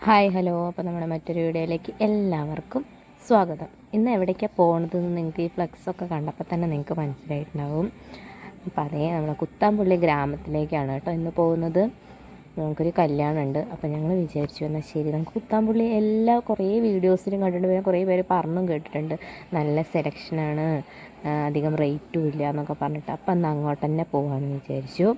Hi hello. അപ്പോൾ നമ്മുടെ മറ്റൊരു വീഡിയോയിലേക്ക് എല്ലാവർക്കും സ്വാഗതം. ഇന്ന് എവിടേക്കാണ് പോകുന്നതെന്ന് നിങ്ങൾക്ക് ഈ ഫ്ലെക്സൊക്കെ കണ്ടപ്പോൾ തന്നെ നിങ്ങൾക്ക് മനസ്സിലായിട്ടുണ്ടാവും. അപ്പോൾ അതേ നമ്മളെ കുത്താമ്പുള്ളി ഗ്രാമത്തിലേക്കാണ് കേട്ടോ ഇന്ന് പോകുന്നത്. നമുക്കൊരു കല്യാണമുണ്ട്. അപ്പോൾ ഞങ്ങൾ വിചാരിച്ചു എന്നാൽ ശരി നമുക്ക് കുത്താമ്പുള്ളി കുറേ വീഡിയോസിലും കണ്ടിട്ടുണ്ട്, പിന്നെ കുറേ പേര് പറഞ്ഞും കേട്ടിട്ടുണ്ട് നല്ല സെലക്ഷനാണ്, അധികം റേറ്റും ഇല്ല എന്നൊക്കെ പറഞ്ഞിട്ട്. അപ്പോൾ അന്ന് അങ്ങോട്ട് തന്നെ പോകാമെന്ന് വിചാരിച്ചു.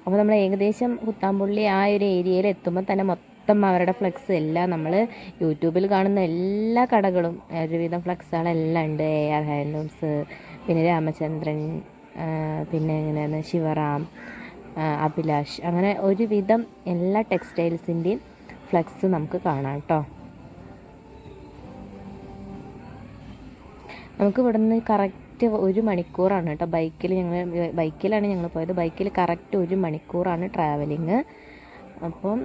അപ്പോൾ നമ്മൾ ഏകദേശം കുത്താമ്പുള്ളി ആ ഒരു ഏരിയയിൽ എത്തുമ്പോൾ തന്നെ മൊത്തം അവരുടെ ഫ്ലെക്സ് എല്ലാം നമ്മൾ യൂട്യൂബിൽ കാണുന്ന എല്ലാ കടകളും ഒരുവിധം ഫ്ലെക്സുകളെല്ലാം ഉണ്ട്. AR ഹാൻഡ്ലൂംസ്, പിന്നെ രാമചന്ദ്രൻ, പിന്നെ എങ്ങനെയാണ് ശിവറാം, അഭിലാഷ്, അങ്ങനെ ഒരുവിധം എല്ലാ ടെക്സ്റ്റൈൽസിൻ്റെയും ഫ്ലെക്സ് നമുക്ക് കാണാം കേട്ടോ. നമുക്ക് ഇവിടെ നിന്ന് കറക്റ്റ് 1 മണിക്കൂറാണ് കേട്ടോ. ബൈക്കിലാണ് ഞങ്ങൾ പോയത്. ബൈക്കിൽ കറക്റ്റ് 1 മണിക്കൂറാണ് ട്രാവലിങ്. അപ്പം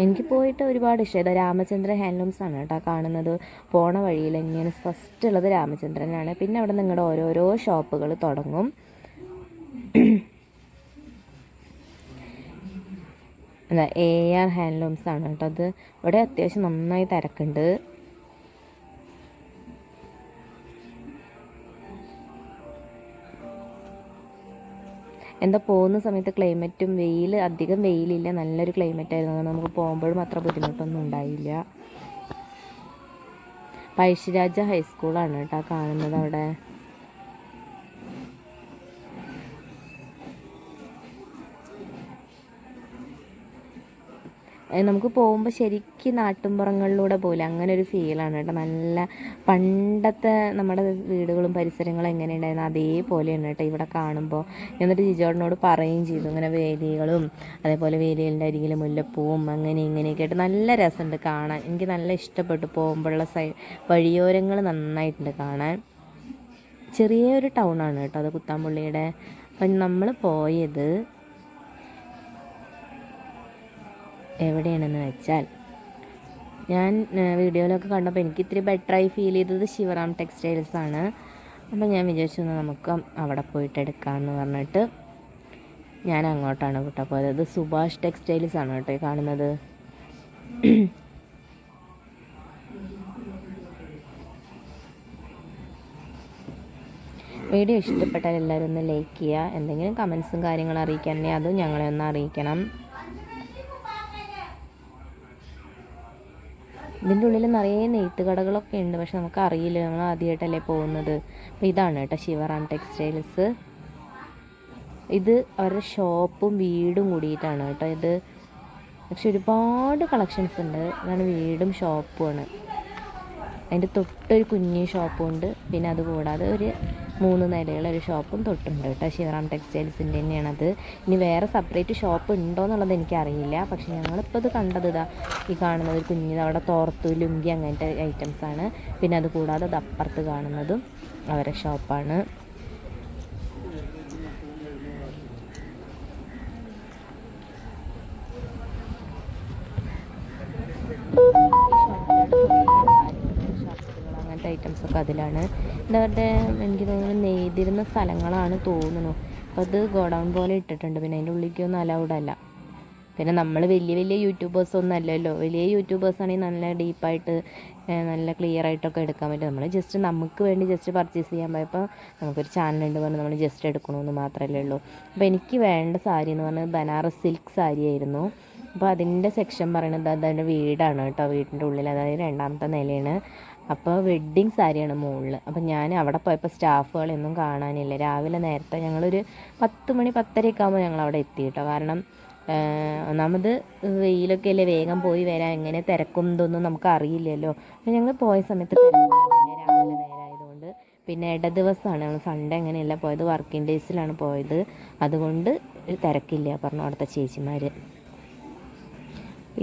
എനിക്ക് പോയിട്ട് ഒരുപാട് ഇഷ്ടമായി. രാമചന്ദ്രൻ ഹാൻഡ്ലൂംസ് ആണ് കേട്ടോ കാണുന്നത്. പോണ വഴിയിൽ ഇങ്ങനെ ഫസ്റ്റ് ഉള്ളത് രാമചന്ദ്രനാണ്. പിന്നെ അവിടെ നിങ്ങളുടെ ഓരോരോ ഷോപ്പുകൾ തുടങ്ങും. AR ഹാൻഡ്ലൂംസ് ആണ് കേട്ടോ അത്. ഇവിടെ അത്യാവശ്യം നന്നായി തിരക്കുണ്ട്. എന്താ പോകുന്ന സമയത്ത് ക്ലൈമറ്റും അധികം വെയിലില്ല, നല്ലൊരു ക്ലൈമറ്റ് ആയിരുന്നു. നമുക്ക് പോകുമ്പോഴും അത്ര ബുദ്ധിമുട്ടൊന്നും ഉണ്ടായില്ല. പഴശ്ശിരാജ ഹൈസ്കൂളാണ് കേട്ടോ കാണുന്നത് അവിടെ. നമുക്ക് പോകുമ്പോൾ ശരിക്കും നാട്ടുമ്പുറങ്ങളിലൂടെ പോലെ അങ്ങനെ ഒരു ഫീലാണ് കേട്ടോ. നല്ല പണ്ടത്തെ നമ്മുടെ വീടുകളും പരിസരങ്ങളും എങ്ങനെ ഉണ്ടായിരുന്നു അതേപോലെയാണ് കേട്ടോ ഇവിടെ കാണുമ്പോൾ. എന്നിട്ട് ജിജോടിനോട് പറയുകയും ചെയ്തു ഇങ്ങനെ വേലികളും അതേപോലെ വേലികളുടെ അരികിൽ മുല്ലപ്പൂവും അങ്ങനെ ഇങ്ങനെയൊക്കെ ആയിട്ട് നല്ല രസമുണ്ട് കാണാൻ. എനിക്ക് നല്ല ഇഷ്ടപ്പെട്ടു. പോകുമ്പോഴുള്ള വഴിയോരങ്ങൾ നന്നായിട്ടുണ്ട് കാണാൻ. ചെറിയൊരു ടൗണാണ് കേട്ടോ അത് കുത്താമ്പുള്ളിയുടെ. അപ്പം നമ്മൾ പോയത് എവിടെയാണെന്ന് വെച്ചാൽ, ഞാൻ വീഡിയോയിലൊക്കെ കണ്ടപ്പോൾ എനിക്ക് ഇത്തിരി ബെറ്ററായി ഫീൽ ചെയ്തത് ശിവറാം ടെക്സ്റ്റൈൽസ് ആണ്. അപ്പം ഞാൻ വിചാരിച്ചു നമുക്ക് അവിടെ പോയിട്ട് എടുക്കാമെന്ന് പറഞ്ഞിട്ട് ഞാൻ അങ്ങോട്ടാണ് കേട്ടോ പോയത്. ഇത് സുഭാഷ് ടെക്സ്റ്റൈൽസ് ആണ് കേട്ടോ കാണുന്നത്. വീഡിയോ ഇഷ്ടപ്പെട്ടാൽ എല്ലാവരും ഒന്ന് ലൈക്ക് ചെയ്യുക. എന്തെങ്കിലും കമൻസും കാര്യങ്ങളും അറിയിക്കാനുണ്ടെങ്കിൽ അതും ഞങ്ങളെ ഒന്ന് അറിയിക്കണം. ഇതിൻ്റെ ഉള്ളിൽ നിറയെ നെയ്ത്ത് കടകളൊക്കെ ഉണ്ട്, പക്ഷെ നമുക്ക് അറിയില്ല, നമ്മൾ ആദ്യമായിട്ടല്ലേ പോകുന്നത്. അപ്പോൾ ഇതാണ് കേട്ടോ ശിവറാം ടെക്സ്റ്റൈൽസ്. ഇത് അവരുടെ ഷോപ്പും വീടും കൂടിയിട്ടാണ് കേട്ടോ ഇത്. പക്ഷെ ഒരുപാട് കളക്ഷൻസ് ഉണ്ട്. അതാണ് വീടും ഷോപ്പുമാണ്. അതിൻ്റെ തൊട്ടൊരു കുഞ്ഞു ഷോപ്പും ഉണ്ട്. പിന്നെ അതുകൂടാതെ ഒരു 3 നിലയുള്ള ഒരു ഷോപ്പും തൊട്ടുണ്ട് കേട്ടോ. ശിവറാം ടെക്സ്റ്റൈൽസിൻ്റെ തന്നെയാണത്. ഇനി വേറെ സെപ്പറേറ്റ് ഷോപ്പ് ഉണ്ടോ എന്നുള്ളത് എനിക്കറിയില്ല. പക്ഷെ ഞങ്ങളിപ്പോൾ ഇത് കണ്ടത് ഈ കാണുന്നത് ഒരു കുഞ്ഞിത് അവിടെ തോർത്ത് ലുങ്കി അങ്ങനത്തെ ഐറ്റംസാണ്. പിന്നെ അതുകൂടാതെ അത് അപ്പുറത്ത് കാണുന്നതും അവരുടെ ഷോപ്പാണ്. ഐറ്റംസൊക്കെ അതിലാണ്. ഇതവരുടെ എനിക്ക് തോന്നുന്നു നെയ്തിരുന്ന സ്ഥലങ്ങളാണ് തോന്നുന്നു. അപ്പോൾ അത് ഗോഡൗൺ പോലെ ഇട്ടിട്ടുണ്ട്. പിന്നെ അതിൻ്റെ ഉള്ളിലേക്കൊന്നും അലൗഡല്ല. പിന്നെ നമ്മൾ വലിയ യൂട്യൂബേഴ്സൊന്നും അല്ലല്ലോ. വലിയ യൂട്യൂബേഴ്സാണെങ്കിൽ നല്ല ഡീപ്പായിട്ട് നല്ല ക്ലിയർ ആയിട്ടൊക്കെ എടുക്കാൻ പറ്റും. നമ്മൾ ജസ്റ്റ് നമുക്ക് വേണ്ടി ജസ്റ്റ് പർച്ചേസ് ചെയ്യാൻ പോയപ്പോൾ നമുക്കൊരു ചാനലുണ്ട് പറഞ്ഞ് നമ്മൾ ജസ്റ്റ് എടുക്കണമെന്ന് മാത്രമല്ലേ ഉള്ളൂ. അപ്പോൾ എനിക്ക് വേണ്ട സാരി എന്ന് പറഞ്ഞാൽ ബനാറസ് സിൽക്ക് സാരി ആയിരുന്നു. അപ്പോൾ അതിൻ്റെ സെക്ഷൻ പറയുന്നത് അതിൻ്റെ വീടാണ് കേട്ടോ. വീടിൻ്റെ ഉള്ളിൽ, അതായത് 2ാമത്തെ നിലയാണ്. അപ്പോൾ വെഡ്ഡിങ് സാരിയാണ് മുകളിൽ. അപ്പം ഞാൻ അവിടെ പോയപ്പോൾ സ്റ്റാഫുകളൊന്നും കാണാനില്ല. രാവിലെ നേരത്തെ ഞങ്ങളൊരു 10 മണി 10:30 ആകുമ്പോൾ ഞങ്ങളവിടെ എത്തി കേട്ടോ. കാരണം ഒന്നാമത് വെയിലൊക്കെ അല്ലേ, വേഗം പോയി വരാൻ എങ്ങനെ തിരക്കും ഇതൊന്നും നമുക്ക് അറിയില്ലല്ലോ. അപ്പം ഞങ്ങൾ പോയ സമയത്ത് തിരക്കൊന്നുമില്ല, രാവിലെ നേരമായതുകൊണ്ട്. പിന്നെ ദിവസമാണ് ഞങ്ങൾ സൺഡേ അങ്ങനെയല്ല പോയത്, വർക്കിംഗ് ഡേയ്സിലാണ് പോയത്. അതുകൊണ്ട് തിരക്കില്ല പറഞ്ഞു അവിടുത്തെ ചേച്ചിമാർ.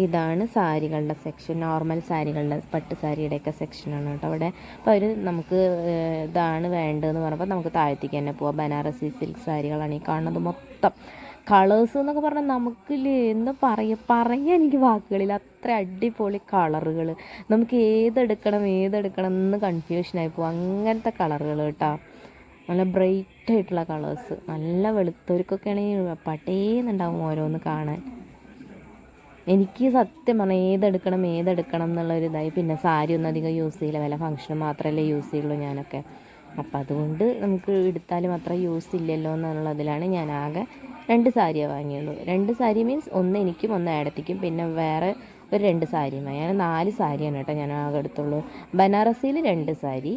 ഇതാണ് സാരികളുടെ സെക്ഷൻ. നോർമൽ സാരികളുടെ പട്ട് സാരിയുടെയൊക്കെ സെക്ഷനാണ് കേട്ടോ അവിടെ. അപ്പോൾ അവർ നമുക്ക് ഇതാണ് വേണ്ടതെന്ന് പറഞ്ഞപ്പോൾ നമുക്ക് താഴത്തേക്ക് തന്നെ പോവാം. ബനാറസി സിൽക്ക് സാരികളാണ് ഈ കാണുന്നത് മൊത്തം. കളേഴ്സ് എന്നൊക്കെ പറഞ്ഞാൽ നമുക്കില്ലേ എന്താ പറയാൻ എനിക്ക് വാക്കുകളില്ല. അത്ര അടിപൊളി കളറുകൾ. നമുക്ക് ഏതെടുക്കണം എന്ന് കൺഫ്യൂഷനായി പോകും. അങ്ങനത്തെ കളറുകൾ കേട്ടോ. നല്ല ബ്രൈറ്റായിട്ടുള്ള കളേഴ്സ്. നല്ല വെളുത്തവർക്കൊക്കെ ആണെങ്കിൽ പട്ടേന്നുണ്ടാവും ഓരോന്ന് കാണാൻ. എനിക്ക് സത്യം പറഞ്ഞാൽ ഏതെടുക്കണം എന്നുള്ളൊരിതായി. പിന്നെ സാരി ഒന്നും അധികം യൂസ് ചെയ്യില്ല, വല്ല ഫംഗ്ഷന് മാത്രമല്ലേ യൂസ് ചെയ്യുള്ളൂ ഞാനൊക്കെ. അപ്പം അതുകൊണ്ട് നമുക്ക് എടുത്താലും അത്ര യൂസ് ഇല്ലല്ലോ എന്നുള്ളതിലാണ് ഞാൻ ആകെ 2 സാരിയേ വാങ്ങിയുള്ളൂ. 2 സാരി മീൻസ് ഒന്ന് എനിക്കും ഒന്ന് ഏടത്തിക്കും, പിന്നെ വേറെ ഒരു 2 സാരിയും. അങ്ങനെ 4 സാരിയാണ് കേട്ടോ ഞാൻ ആകെ എടുത്തുള്ളൂ. ബനാറസിയിൽ 2 സാരി,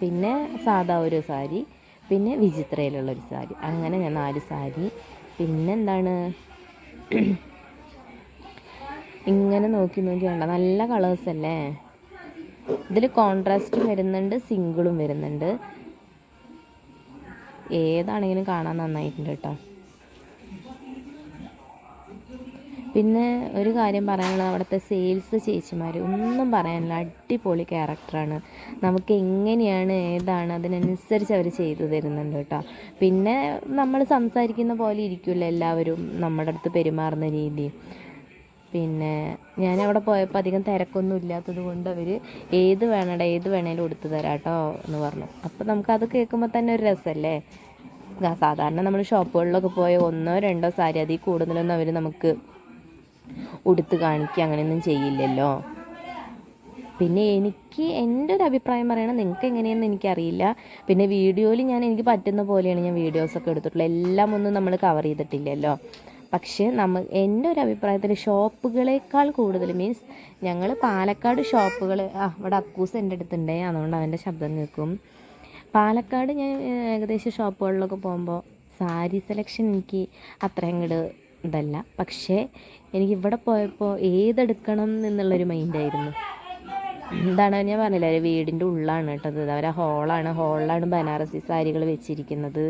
പിന്നെ സാധാ ഒരു സാരി, പിന്നെ വിചിത്രയിലുള്ളൊരു സാരി. അങ്ങനെ ഞാൻ 4 സാരി. പിന്നെന്താണ്, ഇങ്ങനെ നോക്കി വേണ്ട, നല്ല കളേഴ്സ് അല്ലേ. ഇതിൽ കോൺട്രാസ്റ്റും വരുന്നുണ്ട്, സിംഗിളും വരുന്നുണ്ട്. ഏതാണെങ്കിലും കാണാൻ നന്നായിട്ടുണ്ട് കേട്ടോ. പിന്നെ ഒരു കാര്യം പറയാനുള്ളത്, അവിടുത്തെ സെയിൽസ് ചേച്ചിമാർ ഒന്നും പറയാനില്ല, അടിപൊളി ക്യാരക്ടറാണ്. നമുക്ക് എങ്ങനെയാണ് ഏതാണ് അതിനനുസരിച്ച് അവർ ചെയ്തു തരുന്നുണ്ട് കേട്ടോ. പിന്നെ നമ്മൾ സംസാരിക്കുന്ന പോലെ ഇരിക്കില്ല എല്ലാവരും നമ്മുടെ അടുത്ത് പെരുമാറുന്ന രീതി. പിന്നെ ഞാനവിടെ പോയപ്പോൾ അധികം തിരക്കൊന്നും ഇല്ലാത്തത് കൊണ്ട് അവർ ഏത് വേണേലും എടുത്തു തരാം കേട്ടോ എന്ന് പറഞ്ഞു. അപ്പോൾ നമുക്കത് കേൾക്കുമ്പോൾ തന്നെ ഒരു രസമല്ലേ. സാധാരണ നമ്മൾ ഷോപ്പുകളിലൊക്കെ പോയ 1-2 സാരി, അതിൽ കൂടുതലൊന്നും അവർ നമുക്ക് ഉടുത്ത് കാണിക്കുക അങ്ങനെയൊന്നും ചെയ്യില്ലല്ലോ. പിന്നെ എൻ്റെ ഒരു അഭിപ്രായം പറയണം, നിങ്ങൾക്ക് എങ്ങനെയെന്ന് എനിക്കറിയില്ല. പിന്നെ വീഡിയോയിൽ എനിക്ക് പറ്റുന്ന പോലെയാണ് ഞാൻ വീഡിയോസൊക്കെ എടുത്തിട്ടുള്ളത്, എല്ലാം ഒന്നും നമ്മൾ കവർ ചെയ്തിട്ടില്ലല്ലോ. പക്ഷേ എൻ്റെ ഒരു അഭിപ്രായത്തിൽ ഷോപ്പുകളേക്കാൾ കൂടുതൽ മീൻസ് ഞങ്ങൾ പാലക്കാട് ഷോപ്പുകൾ, ഇവിടെ അക്കൂസ് എൻ്റെ അടുത്തുണ്ടേ, അതുകൊണ്ട് അവൻ്റെ ശബ്ദം കേൾക്കും. പാലക്കാട് ഞാൻ ഏകദേശം ഷോപ്പുകളിലൊക്കെ പോകുമ്പോൾ സാരി സെലക്ഷൻ എനിക്ക് അത്ര അങ്ങോട്ട് ഇതല്ല. പക്ഷേ എനിക്കിവിടെ പോയപ്പോൾ ഏതെടുക്കണം എന്നുള്ളൊരു മൈൻഡായിരുന്നു. എന്താണ് ഞാൻ പറഞ്ഞില്ല, ഒരു വീടിൻ്റെ ഉള്ളാണ് കേട്ടത്, അവരെ ഹോളിലാണ് ബനാറസി സാരികൾ വെച്ചിരിക്കുന്നത്.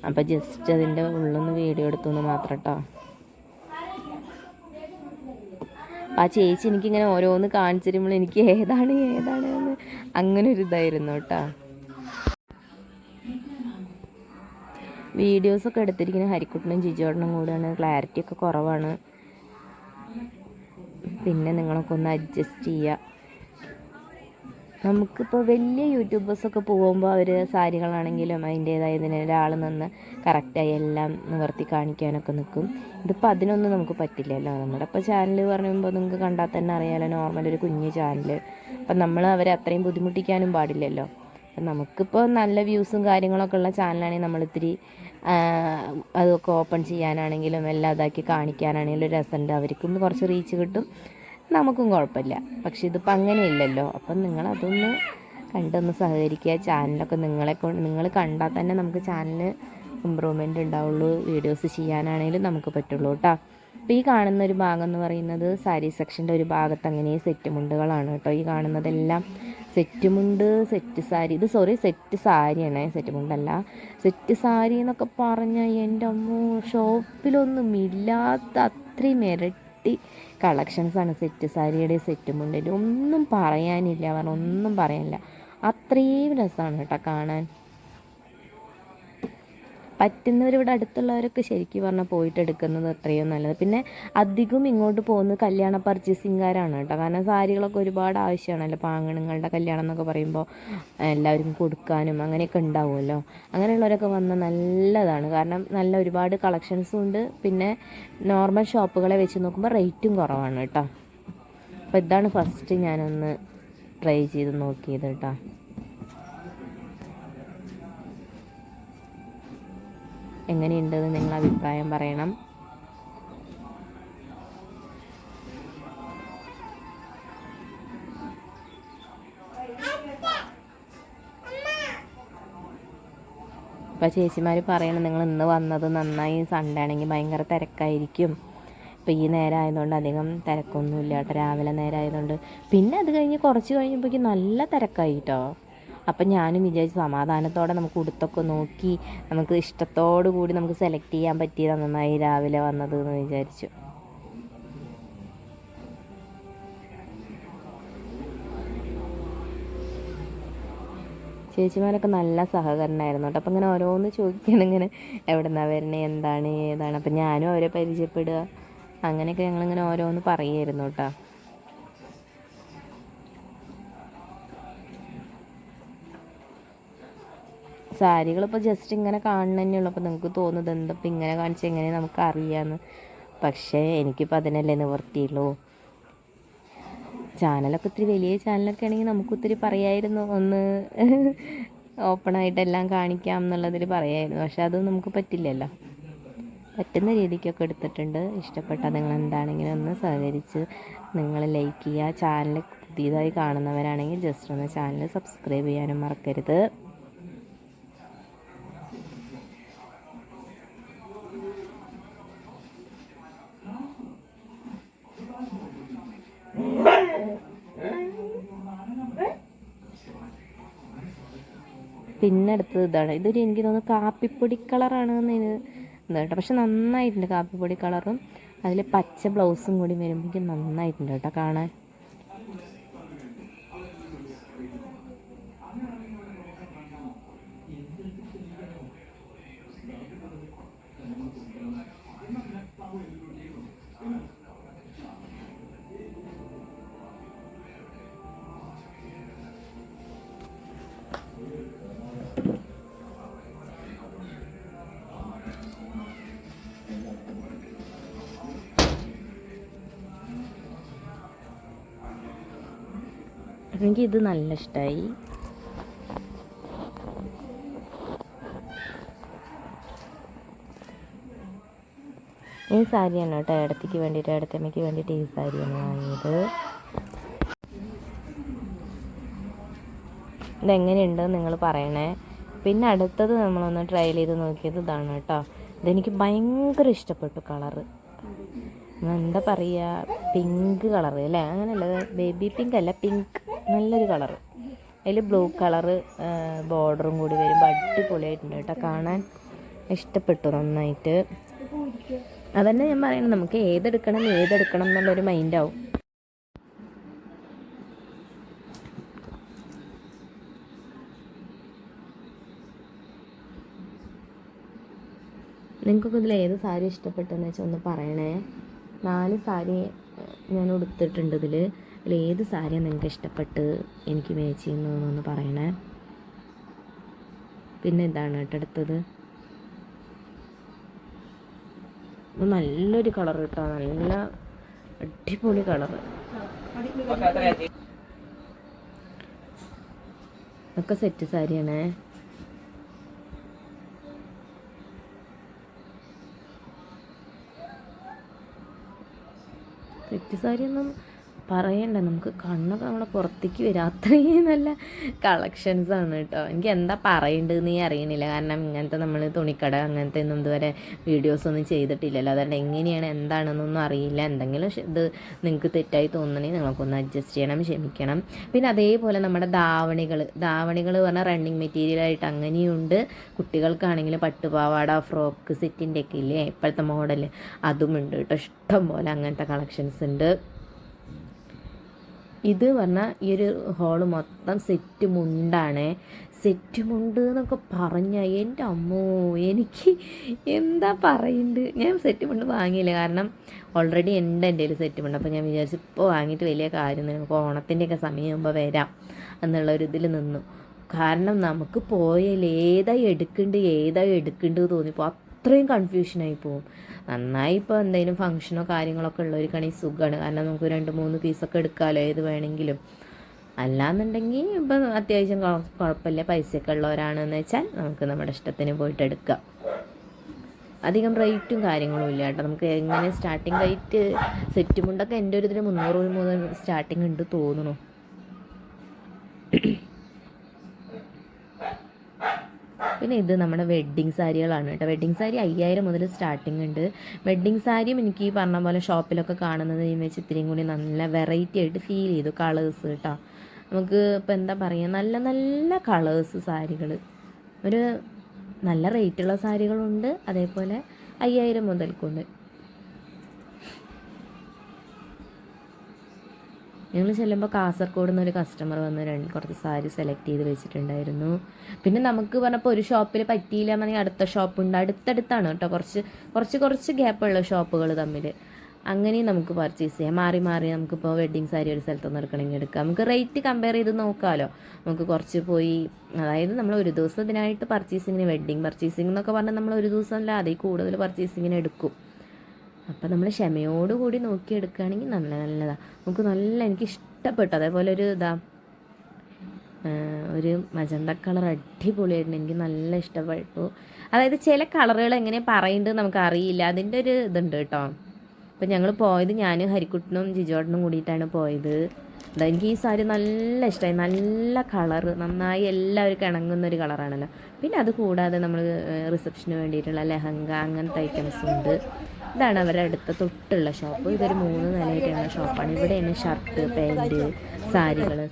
അപ്പോൾ ജസ്റ്റ് അതിൻ്റെ ഉള്ളൊന്ന് വീഡിയോ എടുത്തു മാത്രം കേട്ടോ. ആ ചേച്ചി എനിക്കിങ്ങനെ ഓരോന്ന് കാണിച്ചു തരുമ്പോൾ എനിക്ക് ഏതാണ് എന്ന് അങ്ങനെ ഒരു ഇതായിരുന്നു കേട്ടോ. വീഡിയോസൊക്കെ എടുത്തിരിക്കുന്ന ഹരിക്കുട്ടനും ജിജോടനും കൂടെയാണ്, ക്ലാരിറ്റിയൊക്കെ കുറവാണ്. പിന്നെ നിങ്ങളൊക്കെ ഒന്ന് അഡ്ജസ്റ്റ് ചെയ്യുക. നമുക്കിപ്പോൾ വലിയ യൂട്യൂബേഴ്സൊക്കെ പോകുമ്പോൾ അവർ സാരികളാണെങ്കിലും അതിൻ്റേതായതിന് ഒരാൾ നിന്ന് കറക്റ്റായി എല്ലാം നിവർത്തി കാണിക്കാനൊക്കെ നിൽക്കും. ഇതിപ്പോൾ അതിനൊന്നും നമുക്ക് പറ്റില്ലല്ലോ. നമ്മുടെ ഇപ്പോൾ ചാനൽ പറയുമ്പോൾ നിങ്ങൾക്ക് കണ്ടാൽ തന്നെ അറിയാമല്ലോ, നോർമൽ ഒരു കുഞ്ഞു ചാനൽ. അപ്പം നമ്മൾ അവരെ അത്രയും ബുദ്ധിമുട്ടിക്കാനും പാടില്ലല്ലോ. അപ്പം നമുക്കിപ്പോൾ നല്ല വ്യൂസും കാര്യങ്ങളൊക്കെ ഉള്ള ചാനലാണെങ്കിൽ നമ്മളിത്തിരി അതൊക്കെ ഓപ്പൺ ചെയ്യാനാണെങ്കിലും എല്ലാം ഇതാക്കി കാണിക്കാനാണെങ്കിലും ഒരു രസമുണ്ട്, അവർക്കൊന്ന് കുറച്ച് റീച്ച് കിട്ടും, നമുക്കും കുഴപ്പമില്ല. പക്ഷെ ഇതിപ്പോൾ അങ്ങനെയില്ലല്ലോ. അപ്പം നിങ്ങളതൊന്ന് കണ്ടൊന്ന് സഹകരിക്കുക. ചാനലൊക്കെ നിങ്ങൾ കണ്ടാൽ തന്നെ നമുക്ക് ചാനലിന് ഇമ്പ്രൂവ്മെൻ്റ് ഉണ്ടാവുള്ളൂ, വീഡിയോസ് ചെയ്യാനാണെങ്കിലും നമുക്ക് പറ്റുള്ളൂ കേട്ടോ. അപ്പോൾ ഈ കാണുന്ന ഒരു ഭാഗം എന്ന് പറയുന്നത് സാരി സെക്ഷൻ്റെ ഒരു ഭാഗത്ത് അങ്ങനെ സെറ്റ് മുണ്ടുകളാണ് കേട്ടോ. ഈ കാണുന്നതെല്ലാം സെറ്റ് മുണ്ട്, സെറ്റ് സാരി, സെറ്റ് സാരിയാണ്, സെറ്റ് മുണ്ടല്ല. സെറ്റ് സാരി എന്നൊക്കെ പറഞ്ഞാൽ എൻ്റെ അമ്മോ, ഷോപ്പിലൊന്നും ഇല്ലാത്ത അത്രയും ഇരട്ടി കളക്ഷൻസാണ് സെറ്റ് സാരിയുടെ, സെറ്റ് മുണ്ടിൻ്റെ. ഒന്നും പറയാനില്ല, അത്രയും രസമാണ് കേട്ടോ കാണാൻ. പറ്റുന്നവരിവിടെ അടുത്തുള്ളവരൊക്കെ ശരിക്കും പറഞ്ഞാൽ പോയിട്ട് എടുക്കുന്നത് അത്രയും നല്ലത്. പിന്നെ അധികം ഇങ്ങോട്ട് പോകുന്നത് കല്യാണ പർച്ചേസിംഗുകാരാണ് കേട്ടോ. കാരണം സാരികളൊക്കെ ഒരുപാട് ആവശ്യമാണല്ലോ, പാങ്ങണങ്ങളുടെ കല്യാണം എന്നൊക്കെ പറയുമ്പോൾ എല്ലാവർക്കും കൊടുക്കാനും അങ്ങനെയൊക്കെ ഉണ്ടാവുമല്ലോ. അങ്ങനെയുള്ളവരൊക്കെ വന്നാൽ നല്ലതാണ്, കാരണം നല്ല ഒരുപാട് കളക്ഷൻസും ഉണ്ട്. പിന്നെ നോർമൽ ഷോപ്പുകളെ വെച്ച് നോക്കുമ്പോൾ റേറ്റും കുറവാണ് കേട്ടോ. അപ്പോൾ ഇതാണ് ഫസ്റ്റ് ഞാനൊന്ന് ട്രൈ ചെയ്ത് നോക്കിയത് കേട്ടോ. എങ്ങനെയുണ്ടെന്ന് നിങ്ങൾ അഭിപ്രായം പറയണം. ഇപ്പോൾ ചേച്ചിമാർ പറയണം, നിങ്ങൾ ഇന്ന് വന്നത് നന്നായി, സൺഡേ ആണെങ്കിൽ ഭയങ്കര തിരക്കായിരിക്കും. ഇപ്പോൾ ഈ നേരം ആയതുകൊണ്ട് അധികം തിരക്കൊന്നുമില്ല കേട്ടോ, രാവിലെ നേരം ആയതുകൊണ്ട്. പിന്നെ അത് കഴിഞ്ഞ് കുറച്ച് കഴിഞ്ഞപ്പോഴേക്കും നല്ല തിരക്കായി കേട്ടോ. അപ്പം ഞാനും വിചാരിച്ചു സമാധാനത്തോടെ നമുക്ക് ഉടുത്തൊക്കെ നോക്കി നമുക്ക് ഇഷ്ടത്തോടു കൂടി നമുക്ക് സെലക്ട് ചെയ്യാൻ പറ്റിയതാണ് നന്നായി രാവിലെ വന്നത് എന്ന് വിചാരിച്ചു. ചേച്ചിമാരൊക്കെ നല്ല സഹകരണമായിരുന്നു കേട്ടോ. അപ്പം ഇങ്ങനെ ഓരോന്ന് ചോദിക്കണം, ഇങ്ങനെ എവിടെ നിന്നാണ് വരണേ, എന്താണ് ഏതാണ്. അപ്പം ഞാനും അവരെ പരിചയപ്പെടുക, അങ്ങനെയൊക്കെ ഞങ്ങളിങ്ങനെ ഓരോന്ന് പറയുമായിരുന്നു കേട്ടോ. സാരികളിപ്പോൾ ജസ്റ്റ് ഇങ്ങനെ കാണുന്ന തന്നെയുള്ളൂ. അപ്പോൾ നിങ്ങൾക്ക് തോന്നുന്നത് എന്തപ്പോൾ ഇങ്ങനെ കാണിച്ച് എങ്ങനെ നമുക്ക് അറിയാമെന്ന്. പക്ഷേ എനിക്കിപ്പോൾ അതിനല്ലേ നിവർത്തിയുള്ളൂ. ചാനലൊക്കെ ഒത്തിരി വലിയ ചാനലൊക്കെ ആണെങ്കിൽ നമുക്കൊത്തിരി പറയായിരുന്നു, ഒന്ന് ഓപ്പണായിട്ടെല്ലാം കാണിക്കാം എന്നുള്ളതിൽ പറയായിരുന്നു. പക്ഷെ അതൊന്നും നമുക്ക് പറ്റില്ലല്ലോ. പറ്റുന്ന രീതിക്കൊക്കെ എടുത്തിട്ടുണ്ട്. ഇഷ്ടപ്പെട്ടാൽ നിങ്ങൾ എന്താണെങ്കിലും ഒന്ന് സഹകരിച്ച് നിങ്ങൾ ലൈക്ക് ചെയ്യുക. ചാനൽ പുതിയതായി കാണുന്നവരാണെങ്കിൽ ജസ്റ്റ് ഒന്ന് ചാനൽ സബ്സ്ക്രൈബ് ചെയ്യാനും മറക്കരുത്. പിന്നെ അടുത്തത് ഇതാണ്. ഇതൊരു എനിക്ക് തോന്നുന്നു കാപ്പിപ്പൊടി കളറാണ് കേട്ടോ. പക്ഷെ നന്നായിട്ടുണ്ട് കാപ്പിപ്പൊടി കളറും അതിൽ പച്ച ബ്ലൗസും കൂടി വരുമ്പോഴേക്കും നന്നായിട്ടുണ്ട് കേട്ടോ കാണാൻ. എനിക്കിത് നല്ല ഇഷ്ടമായി. ഈ സാരിയാണ് കേട്ടോ ഏടത്തിക്ക് വേണ്ടിയിട്ട്, ഏടത്തമ്മയ്ക്ക് വേണ്ടിയിട്ട് ഈ സാരിയാണ് വാങ്ങിയത്. ഇതെങ്ങനെയുണ്ടെന്ന് നിങ്ങൾ പറയണേ. പിന്നെ അടുത്തത് നമ്മളൊന്ന് ട്രയൽ ചെയ്ത് നോക്കിയത് ഇതാണ് കേട്ടോ. ഇതെനിക്ക് ഭയങ്കര ഇഷ്ടപ്പെട്ടു കളറ്. എന്താ പറയുക, പിങ്ക് കളറ് അല്ലേ, അങ്ങനെയല്ല, ബേബി പിങ്ക് അല്ല, പിങ്ക്, നല്ലൊരു കളറ്. അതിൽ ബ്ലൂ കളറ് ബോർഡറും കൂടി വരുമ്പോൾ അടിപൊളിയായിട്ടുണ്ട് കേട്ടോ കാണാൻ. ഇഷ്ടപ്പെട്ടു നന്നായിട്ട്. അതന്നെ ഞാൻ പറയുന്നത്, നമുക്ക് ഏതെടുക്കണം എന്നുള്ളൊരു മൈൻഡാവും. നിങ്ങൾക്കൊക്കെ ഇതിൽ ഏത് സാരി ഇഷ്ടപ്പെട്ടെന്ന് വെച്ചാൽ ഒന്ന് പറയണേ. 4 സാരി ഞാൻ ഉടുത്തിട്ടുണ്ട് ഇതിൽ ഏത് സാരിയാണ് നിങ്ങൾക്ക് ഇഷ്ടപ്പെട്ട് എനിക്ക് മാച്ച് ചെയ്യുന്നതെന്നൊന്ന് പറയണേ. പിന്നെ ഇതാണ് കേട്ടോ അടുത്തത്. നല്ലൊരു കളർ കേട്ടോ, നല്ല അടിപൊളി കളറ്. ഒക്കെ സെറ്റ് സാരിയാണേ. സെറ്റ് സാരിയൊന്നും പറയണ്ട, നമുക്ക് കണ്ണൊക്കെ നമ്മളെ പുറത്തേക്ക് വരും, അത്രയും നല്ല കളക്ഷൻസാണ് കേട്ടോ. എനിക്ക് എന്താ പറയേണ്ടതെന്ന് അറിയണില്ല, കാരണം ഇങ്ങനത്തെ നമ്മൾ തുണിക്കട അങ്ങനത്തെ ഒന്നും ഇതുവരെ വീഡിയോസൊന്നും ചെയ്തിട്ടില്ലല്ലോ. അതുകൊണ്ട് എങ്ങനെയാണ് എന്താണെന്നൊന്നും അറിയില്ല. എന്തെങ്കിലും ഇത് നിങ്ങൾക്ക് തെറ്റായി തോന്നണമെങ്കിൽ നിങ്ങൾക്കൊന്ന് അഡ്ജസ്റ്റ് ചെയ്യണം, ക്ഷമിക്കണം. പിന്നെ അതേപോലെ നമ്മുടെ ധാവണികൾ പറഞ്ഞാൽ റണ്ണിങ് മെറ്റീരിയലായിട്ട് അങ്ങനെയുണ്ട്. കുട്ടികൾക്കാണെങ്കിൽ പട്ടുപാവാട, ഫ്രോക്ക് സെറ്റിൻ്റെ ഒക്കെ ഇല്ലേ ഇപ്പോഴത്തെ മോഡൽ, അതുമുണ്ട് കേട്ടോ. ഇഷ്ടം പോലെ അങ്ങനത്തെ കളക്ഷൻസ് ഉണ്ട്. ഇത് പറഞ്ഞാൽ ഈ ഒരു ഹോള് മൊത്തം സെറ്റ് മുണ്ടാണ്. സെറ്റ് മുണ്ട് എന്നൊക്കെ പറഞ്ഞാൽ എൻ്റെ അമ്മോ, എനിക്ക് എന്താ പറയുന്നത്. ഞാൻ സെറ്റ് മുണ്ട് വാങ്ങിയില്ല, കാരണം ഓൾറെഡി ഉണ്ട് എൻ്റെ കയ്യിൽ സെറ്റ് മുണ്ട്. അപ്പോൾ ഞാൻ വിചാരിച്ചു ഇപ്പോൾ വാങ്ങിയിട്ട് വലിയ കാര്യം, നമുക്ക് ഓണത്തിൻ്റെയൊക്കെ സമയമാകുമ്പോൾ വരാം എന്നുള്ളൊരിതിൽ നിന്നു. കാരണം നമുക്ക് പോയാൽ ഏതായി എടുക്കേണ്ടത് തോന്നിപ്പോൾ അത്രയും കൺഫ്യൂഷനായി പോകും. നന്നായി ഇപ്പോൾ എന്തെങ്കിലും ഫംഗ്ഷനോ കാര്യങ്ങളൊക്കെ ഉള്ളവർക്കാണെങ്കിൽ സുഖമാണ്, കാരണം നമുക്ക് 2-3 പീസൊക്കെ എടുക്കാമല്ലോ ഏത് വേണമെങ്കിലും. അല്ലാന്നുണ്ടെങ്കിൽ ഇപ്പം അത്യാവശ്യം കുഴപ്പമില്ല, പൈസയൊക്കെ ഉള്ളവരാണെന്ന് വെച്ചാൽ നമുക്ക് നമ്മുടെ ഇഷ്ടത്തിന് പോയിട്ട് എടുക്കാം. അധികം റേറ്റും കാര്യങ്ങളും ഇല്ല കേട്ടോ. നമുക്ക് എങ്ങനെ സ്റ്റാർട്ടിങ് റേറ്റ് സെറ്റ് മുണ്ടൊക്കെ എൻ്റെ ഒരു ഇതിന് 300 മുതൽ സ്റ്റാർട്ടിങ് ഉണ്ട് തോന്നുന്നു. പിന്നെ ഇത് നമ്മുടെ വെഡ്ഡിങ് സാരികളാണ് കേട്ടോ. വെഡ്ഡിങ് സാരി 5000 മുതൽ സ്റ്റാർട്ടിങ് ഉണ്ട്. വെഡ്ഡിങ് സാരിയും എനിക്ക് ഈ പറഞ്ഞ പോലെ ഷോപ്പിലൊക്കെ കാണുന്നത് വെച്ച് ഇത്തിരിയും കൂടി നല്ല വെറൈറ്റി ആയിട്ട് ഫീൽ ചെയ്തു. കളേഴ്സ് കേട്ടോ, നമുക്ക് ഇപ്പോൾ എന്താ പറയുക, നല്ല നല്ല കളേഴ്സ് സാരികൾ, ഒരു നല്ല റേറ്റുള്ള സാരികളുണ്ട്, അതേപോലെ 5000 മുതൽക്കുണ്ട്. ഞങ്ങൾ ചെല്ലുമ്പോൾ കാസർഗോഡ് നിന്നൊരു കസ്റ്റമർ വന്ന് കുറച്ച് സാരി സെലക്ട് ചെയ്ത് വെച്ചിട്ടുണ്ടായിരുന്നു. പിന്നെ നമുക്ക് പറഞ്ഞപ്പോൾ ഒരു ഷോപ്പിൽ പറ്റിയില്ല എന്നുണ്ടെങ്കിൽ അടുത്ത ഷോപ്പുണ്ട്, അടുത്തടുത്താണ് കേട്ടോ, കുറച്ച് ഗ്യാപ്പുള്ള ഷോപ്പുകൾ തമ്മിൽ. അങ്ങനെയും നമുക്ക് പർച്ചേസ് ചെയ്യാം. മാറി മാറി നമുക്കിപ്പോൾ വെഡ്ഡിങ് സാരി ഒരു സ്ഥലത്തുനിന്ന് എടുക്കണമെങ്കിൽ എടുക്കാം. നമുക്ക് റേറ്റ് കമ്പയർ ചെയ്ത് നോക്കാമല്ലോ. നമുക്ക് കുറച്ച് പോയി, അതായത് നമ്മൾ ഒരു ദിവസം ഇതിനായിട്ട് പർച്ചേസിങ്ങിന്, വെഡ്ഡിങ് പർച്ചേസിംഗ് എന്നൊക്കെ പറഞ്ഞാൽ നമ്മൾ ഒരു ദിവസമല്ല അതിൽ കൂടുതൽ പർച്ചേസിങ്ങിന് എടുക്കും. അപ്പം നമ്മൾ ക്ഷമയോടുകൂടി നോക്കിയെടുക്കുകയാണെങ്കിൽ നല്ലതാണ്. നമുക്ക് എനിക്ക് ഇഷ്ടപ്പെട്ടു. അതേപോലെ ഒരു മജന്ത കളർ അടിപൊളിയായിരുന്നു, എനിക്ക് നല്ല ഇഷ്ടപ്പെട്ടു. അതായത് ചില കളറുകൾ എങ്ങനെ പറയുന്നത് നമുക്കറിയില്ല, അതിൻ്റെ ഒരു ഇതുണ്ട് കേട്ടോ. അപ്പം ഞങ്ങൾ പോയത് ഞാൻ ഹരിക്കുട്ടനും ജിജോട്ടനും കൂടിയിട്ടാണ് പോയത്. എനിക്ക് ഈ സാരി നല്ല ഇഷ്ടമായി, നല്ല കളറ്, നന്നായി എല്ലാവർക്കും ഇണങ്ങുന്നൊരു കളറാണല്ലോ. പിന്നെ അത് കൂടാതെ നമ്മൾ റിസപ്ഷന് വേണ്ടിയിട്ടുള്ള ലെഹങ്ക അങ്ങനത്തെ ഐറ്റംസും ഉണ്ട്. ഇതാണ് അവരുടെ അടുത്ത തൊട്ടുള്ള ഷോപ്പ്. ഇതൊരു 3 നിലയായിട്ടുള്ള ഷോപ്പാണ്. ഇവിടെയാണ് ഷർട്ട്, പാൻറ്റ്,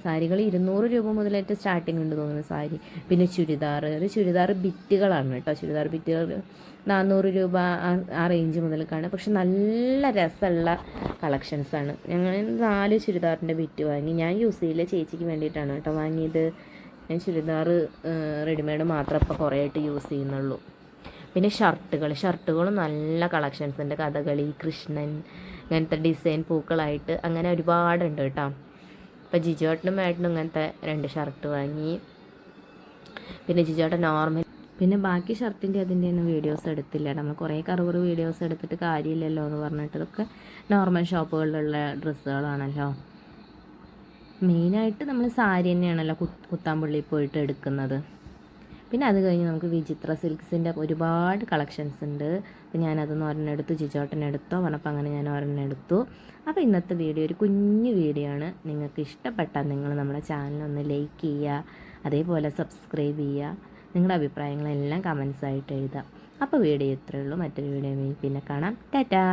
സാരികൾ 200 രൂപ മുതലായിട്ട് സ്റ്റാർട്ടിങ് ഉണ്ട് തോന്നുന്നു സാരി. പിന്നെ ചുരിദാർ ബിറ്റുകളാണ് കേട്ടോ. ചുരിദാർ ബിറ്റുകൾ 400 രൂപ ആ റേഞ്ച് മുതൽക്കാണ്. പക്ഷെ നല്ല രസമുള്ള കളക്ഷൻസാണ്. ഞങ്ങൾ 4 ചുരിദാറിൻ്റെ ബിറ്റ് വാങ്ങി. ഞാൻ യൂസ് ചെയ്യില്ല, ചേച്ചിക്ക് വേണ്ടിയിട്ടാണ് കേട്ടോ വാങ്ങിയത്. ഞാൻ ചുരിദാർ റെഡിമെയ്ഡ് മാത്രം ഇപ്പോൾ കുറേ ആയിട്ട് യൂസ് ചെയ്യുന്നുള്ളൂ. പിന്നെ ഷർട്ടുകളും നല്ല കളക്ഷൻസ് ഉണ്ട്. കഥകളി, കൃഷ്ണൻ, ഇങ്ങനത്തെ ഡിസൈൻ പൂക്കളായിട്ട് അങ്ങനെ ഒരുപാടുണ്ട് കേട്ടോ. അപ്പോൾ ജിജോട്ടനും ഏട്ടനും ഇങ്ങനത്തെ 2 ഷർട്ട് വാങ്ങി. പിന്നെ ജിജോട്ടൻ നോർമൽ. പിന്നെ ബാക്കി ഷർട്ടിൻ്റെ അതിൻ്റെ ഒന്നും വീഡിയോസ് എടുത്തില്ല. നമ്മൾ കുറേ കറുവർ വീഡിയോസ് എടുത്തിട്ട് കാര്യമില്ലല്ലോ എന്ന് പറഞ്ഞിട്ട് ഇതൊക്കെ നോർമൽ ഷോപ്പുകളിലുള്ള ഡ്രസ്സുകളാണല്ലോ. മെയിനായിട്ട് നമ്മൾ സാരി തന്നെയാണല്ലോ കുത്താമ്പള്ളിയിൽ പോയിട്ട് എടുക്കുന്നത്. പിന്നെ അത് കഴിഞ്ഞ് നമുക്ക് വിചിത്ര സിൽക്സിൻ്റെ ഒരുപാട് കളക്ഷൻസ് ഉണ്ട്. അപ്പോൾ ഞാനതൊന്ന് ഒരെണ്ണം എടുത്തു, ജിജോട്ടനെടുത്തോ പറഞ്ഞപ്പോൾ അങ്ങനെ ഞാൻ ഒരെണ്ണം എടുത്തു. അപ്പോൾ ഇന്നത്തെ വീഡിയോ ഒരു കുഞ്ഞു വീഡിയോ ആണ്. നിങ്ങൾക്ക് ഇഷ്ടപ്പെട്ടാൽ നിങ്ങൾ നമ്മുടെ ചാനലൊന്ന് ലൈക്ക് ചെയ്യുക, അതേപോലെ സബ്സ്ക്രൈബ് ചെയ്യുക. നിങ്ങളുടെ അഭിപ്രായങ്ങളെല്ലാം കമൻസായിട്ട് എഴുതാം. അപ്പോൾ വീഡിയോ ഇത്രയേ ഉള്ളൂ. മറ്റൊരു വീഡിയോ പിന്നെ കാണാം. ടാറ്റാ.